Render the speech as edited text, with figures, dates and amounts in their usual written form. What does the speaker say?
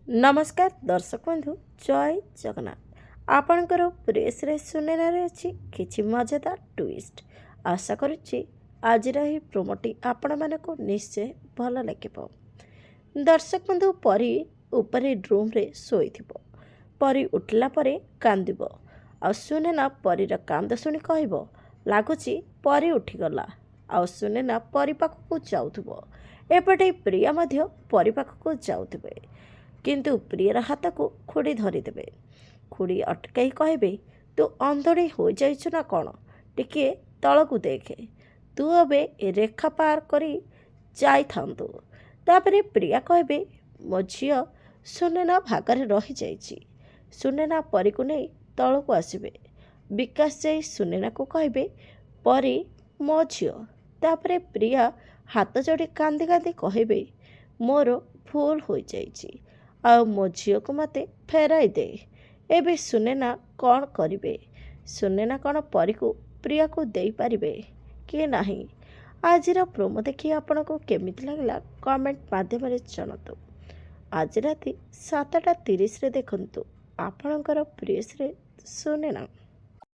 नमस्कार दर्शक बंधु जय जगन्नाथ आपणकर प्रेस सुनेनारे अच्छी किछि मजेदार ट्विस्ट आशा करुच्ची आज प्रोमोटी आपण मानक निश्चय भल लगे। दर्शक बंधु परी उपरे ड्रूम रे शोइथिबो। परी उठला परे कांदिबो आ सुनेना परीर कांद शुणी कहबो लागुची परी उठीगला आ सुनेना परी पाखକୁ जाउथिबो। एपटे प्रिया मध्य परी पाखକୁ जाउथिबे किंतु प्रियर हाथ को खुड़ी धरीदेवे। खुड़ी अटकाई कहबे तू अंधड़ी हो जाइछु ना कौन, टिके तलकू देखे, तू अबे रेखा पार करी जाई थांतु। तापरे प्रिया कहबे मो झियो सुनेना भागरे रही जाइछि। सुनेना परी को नहीं तलकू आसबे। विकास जाई सुनेना को कहबे परी मो झियो। तापरे प्रिया हाथ जोड़ी कांदी कांदी कहबे मोर भूल हो जाइछि आ मो झील को मते फेराई दे। एबे सुनेना कौन करिवे? सुनेना कौन परी को प्रिया को दे पारिबे कि नहीं? आजिर प्रोमो देखि आपनको केमिति लागला कमेंट माध्यम जनातु। आज राति 7:30 रे देखंतु आपणकर प्रेस रे सुनेना।